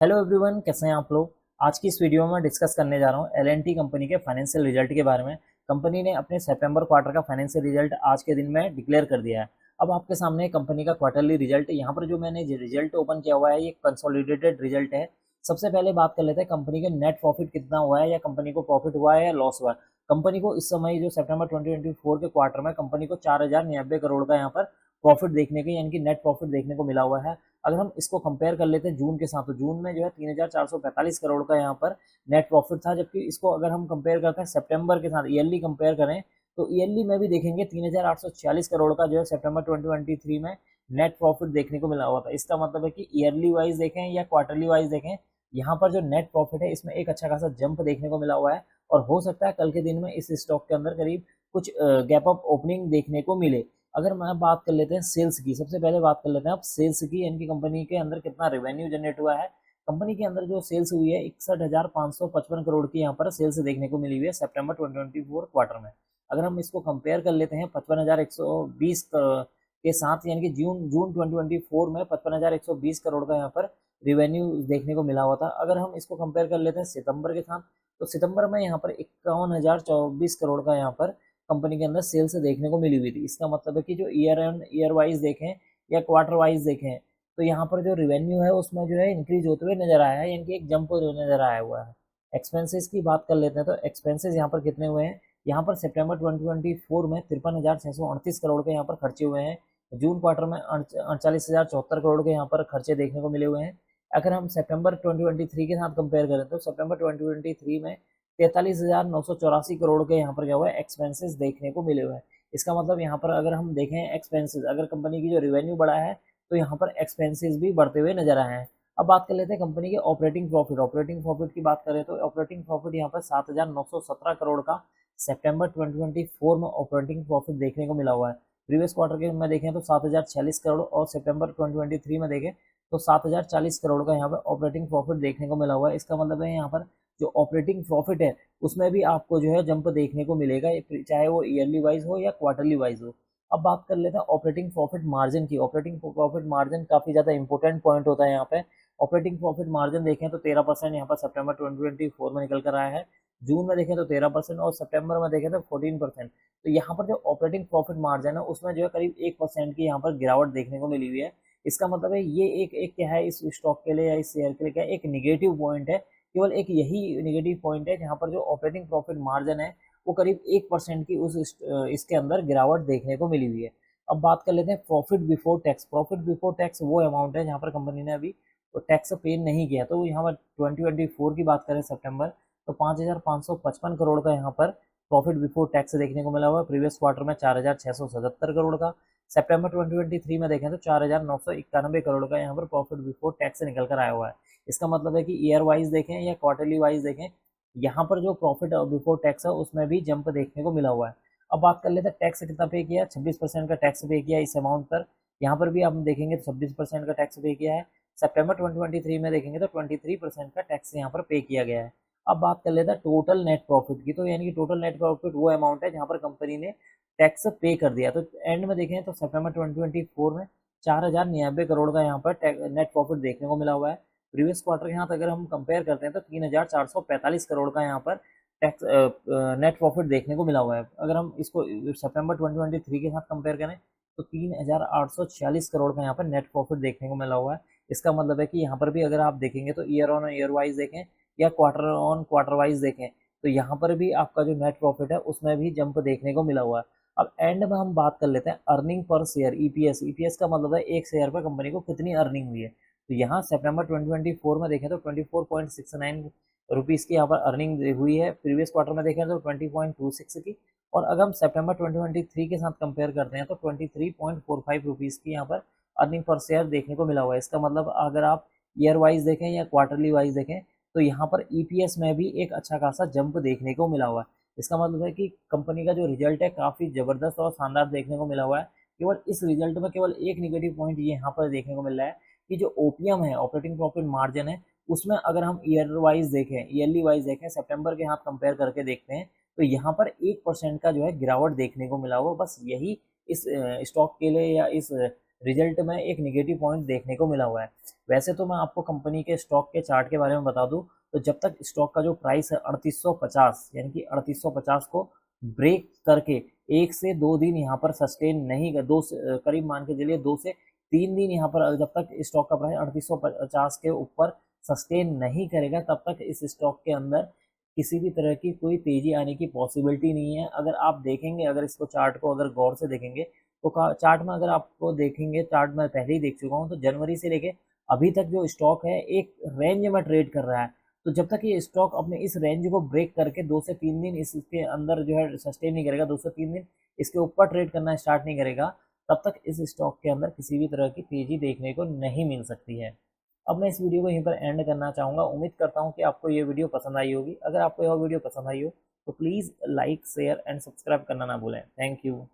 Hello everyone, कैसे हैं आप लोग। आज की इस वीडियो में डिस्कस करने जा रहा हूं एल&टी कंपनी के फाइनेंशियल रिजल्ट के बारे में। कंपनी ने अपने सितंबर क्वार्टर का फाइनेंशियल रिजल्ट आज के दिन में डिक्लेयर कर दिया है। अब आपके सामने कंपनी का क्वार्टरली रिजल्ट, यहाँ पर जो मैंने रिजल्ट ओपन किया हुआ है ये कंसोलिडेटेड रिजल्ट है। सबसे पहले बात कर लेते हैं कंपनी के नेट प्रॉफिट कितना हुआ है, या कंपनी को प्रॉफिट हुआ है या लॉस हुआ है। कंपनी को इस समय जो सितंबर 2024 के क्वार्टर में कंपनी को 4099 करोड़ का यहाँ पर प्रॉफिट देखने के, यानी कि नेट प्रॉफिट देखने को मिला हुआ है। अगर हम इसको कंपेयर कर लेते हैं जून के साथ, तो जून में जो है 3445 करोड़ का यहाँ पर नेट प्रॉफिट था। जबकि इसको अगर हम कंपेयर करते हैं सितंबर के साथ, ईयरली कंपेयर करें तो ईयरली में भी देखेंगे 3846 करोड़ का जो है सितंबर 2023 में नेट प्रॉफिट देखने को मिला हुआ था। इसका मतलब है कि ईयरली वाइज देखें या क्वार्टरली वाइज देखें, यहाँ पर जो नेट प्रॉफिट है इसमें एक अच्छा खासा जंप देखने को मिला हुआ है। और हो सकता है कल के दिन में इस स्टॉक के अंदर करीब कुछ गैप अप ओपनिंग देखने को मिले। अगर मैं बात कर लेते हैं सेल्स की, सबसे पहले बात कर लेते हैं आप सेल्स की, यानी कि कंपनी के अंदर कितना रेवेन्यू जनरेट हुआ है। कंपनी के अंदर जो सेल्स हुई है 61,555 करोड़ की यहाँ पर सेल्स देखने को मिली हुई है सितंबर 2024 क्वार्टर में। अगर हम इसको कंपेयर कर लेते हैं 55,120 के साथ, यानी कि जून जून 2024 में 55,120 करोड़ का यहाँ पर रिवेन्यू देखने को मिला हुआ था। अगर हम इसको कंपेयर कर लेते हैं सितंबर के साथ, तो सितंबर में यहाँ पर 51,024 करोड़ का यहाँ पर कंपनी के अंदर सेल्स देखने को मिली हुई थी। इसका मतलब है कि जो ईयर एंड ईयर वाइज देखें या क्वार्टर वाइज देखें, तो यहाँ पर जो रिवेन्यू है उसमें जो है इंक्रीज होते हुए नजर आया है, यानी कि एक जंप नजर आया हुआ है। एक्सपेंसेस की बात कर लेते हैं, तो एक्सपेंसेस यहाँ पर कितने हुए हैं। यहाँ पर सितंबर 2024 में 53,638 करोड़ के यहाँ पर खर्चे हुए हैं। जून क्वार्टर में 48,074 करोड़ के यहाँ पर खर्चे देखने को मिले हुए हैं। अगर हम सितंबर 2023 के साथ कंपेयर करें तो सितंबर 2023 में 43,984 करोड़ के यहाँ पर क्या हुआ है एक्सपेंसेस देखने को मिले हुए हैं। इसका मतलब यहाँ पर अगर हम देखें एक्सपेंसेस, अगर कंपनी की जो रिवेन्यू बढ़ा है तो यहाँ पर एक्सपेंसेस भी बढ़ते हुए नजर आए हैं। अब बात कर लेते हैं कंपनी के ऑपरेटिंग प्रॉफिट। ऑपरेटिंग प्रॉफिट की बात करें तो ऑपरेटिंग प्रॉफिट यहाँ पर 7,917 करोड़ का सितंबर 2024 में ऑपरेटिंग प्रॉफिट देखने को मिला हुआ है। प्रीवियस क्वार्टर के में देखें तो 7,046 करोड़, और सितंबर 2023 में देखें तो 7,040 करोड़ का यहाँ पर ऑपरेटिंग प्रॉफिट देखने को मिला हुआ है। इसका मतलब है यहाँ पर जो ऑपरेटिंग प्रॉफिट है उसमें भी आपको जो है जंप देखने को मिलेगा, चाहे वो ईयरली वाइज हो या क्वार्टरली वाइज हो। अब बात कर लेते हैं ऑपरेटिंग प्रॉफिट मार्जिन की। ऑपरेटिंग प्रॉफिट मार्जिन काफी ज्यादा इंपॉर्टेंट पॉइंट होता है यहाँ पे। ऑपरेटिंग प्रॉफिट मार्जिन देखें तो 13% यहाँ पर सितंबर 2024 में निकल कर आया है। जून में देखें तो 13% और सितंबर में देखें तो 14%। तो यहाँ पर जो ऑपरेटिंग प्रॉफिट मार्जिन है उसमें जो है करीब 1% की यहाँ पर गिरावट देखने को मिली हुई है। इसका मतलब है ये एक क्या है, इस स्टॉक के लिए या इस शेयर के लिए क्या एक निगेटिव पॉइंट है। केवल एक यही नेगेटिव पॉइंट है जहाँ पर जो ऑपरेटिंग प्रॉफिट मार्जिन है वो करीब 1% की इसके अंदर गिरावट देखने को मिली हुई है। अब बात कर लेते हैं profit before tax. Profit before tax वो अमाउंट है जहाँ पर कंपनी ने अभी टैक्स पे नहीं किया। तो यहाँ पर 2024 की बात करें सितंबर, तो 5,555 करोड़ का यहाँ पर प्रॉफिट बिफोर टैक्स देखने को मिला हुआ है। प्रीवियस क्वार्टर में 4,677 करोड़ का। सितंबर 2023 में देखें तो 4,991 करोड़ का यहाँ पर प्रॉफिट बिफोर टैक्स निकल कर आया हुआ है। इसका मतलब है कि ईयर वाइज देखें या क्वार्टरली वाइज देखें, यहाँ पर जो प्रॉफिट बिफोर टैक्स है उसमें भी जंप देखने को मिला हुआ है। अब बात कर लेते हैं टैक्स कितना पे किया। 26% का टैक्स पे किया इस अमाउंट पर। यहाँ पर भी आप देखेंगे तो 26% का टैक्स पे किया है। सितंबर 2023 में देखेंगे तो 23% का टैक्स यहाँ पर पे किया गया है। अब बात कर लेते हैं टोटल नेट प्रॉफिट की। तो यानी कि टोटल नेट प्रॉफिट वो अमाउंट है जहाँ पर कंपनी ने टैक्स पे कर दिया। तो एंड में देखें तो सितंबर 2024 में 4,099 करोड़ का यहाँ पर नेट प्रॉफिट देखने को मिला हुआ है। प्रीवियस क्वार्टर के साथ अगर हम कंपेयर करते हैं तो 3,445 करोड़ का यहाँ पर टैक्स नेट प्रॉफिट देखने को मिला हुआ है। अगर हम इसको सितंबर 2023 के साथ कंपेयर करें तो 3,846 करोड़ का यहाँ पर नेट प्रॉफिट देखने को मिला हुआ है। इसका मतलब है कि यहाँ पर भी अगर आप देखेंगे तो ईयर ऑन ईयर वाइज देखें या क्वार्टर ऑन क्वार्टर वाइज देखें, तो यहाँ पर भी आपका जो नेट प्रॉफिट है उसमें भी जंप देखने को मिला हुआ है। अब एंड में हम बात कर लेते हैं earning per share, EPS. EPS का मतलब है एक शेयर पर कंपनी को कितनी अर्निंग हुई है। तो यहाँ सितंबर 2024 में देखें तो 24.69 रुपीज़ की यहाँ पर अर्निंग हुई है। प्रीवियस क्वार्टर में देखें तो 20.26 की। और अगर हम सितंबर 2023 के साथ कंपेयर करते हैं तो 23.45 रुपीज़ की यहाँ पर अर्निंग पर शेयर देखने को मिला हुआ है। इसका मतलब अगर आप ईयर वाइज देखें या क्वार्टरली वाइज देखें तो यहाँ पर ईपीएस में भी एक अच्छा खासा जंप देखने को मिला हुआ है। इसका मतलब है कि कंपनी का जो रिजल्ट है काफ़ी ज़बरदस्त और शानदार देखने को मिला हुआ है। केवल इस रिजल्ट में केवल एक निगेटिव पॉइंट ये यहाँ पर देखने को मिल रहा है कि जो ओपीएम है, ऑपरेटिंग प्रॉफिट मार्जिन है, उसमें अगर हम ईयर वाइज देखें, ईयरली वाइज देखें, सितंबर के हाथ कंपेयर करके देखते हैं तो यहाँ पर 1% का जो है गिरावट देखने को मिला हुआ। बस यही इस स्टॉक के लिए या इस रिजल्ट में एक निगेटिव पॉइंट देखने को मिला हुआ है। वैसे तो मैं आपको कंपनी के स्टॉक के चार्ट के बारे में बता दूं तो जब तक स्टॉक का जो प्राइस है 3850 यानी कि 3850 को ब्रेक करके 1 से 2 दिन यहाँ पर सस्टेन नहीं कर, करीब मान के चलिए 2 से 3 दिन यहाँ पर जब तक स्टॉक का प्राइस 3850 के ऊपर सस्टेन नहीं करेगा तब तक इस स्टॉक के अंदर किसी भी तरह की कोई तेजी आने की पॉसिबिलिटी नहीं है। अगर आप देखेंगे, अगर इसको चार्ट को अगर गौर से देखेंगे तो चार्ट में अगर आपको देखेंगे, चार्ट में पहले ही देख चुका हूँ, तो जनवरी से लेके अभी तक जो स्टॉक है एक रेंज में ट्रेड कर रहा है। तो जब तक ये स्टॉक अपने इस रेंज को ब्रेक करके 2 से 3 दिन इसके अंदर जो है सस्टेन नहीं करेगा, 2 से 3 दिन इसके ऊपर ट्रेड करना स्टार्ट नहीं करेगा, तब तक इस स्टॉक के अंदर किसी भी तरह की तेजी देखने को नहीं मिल सकती है। अब मैं इस वीडियो को यहीं पर एंड करना चाहूँगा। उम्मीद करता हूँ कि आपको ये वीडियो पसंद आई होगी। अगर आपको यह वीडियो पसंद आई हो तो please like, share and subscribe करना ना भूलें। Thank you.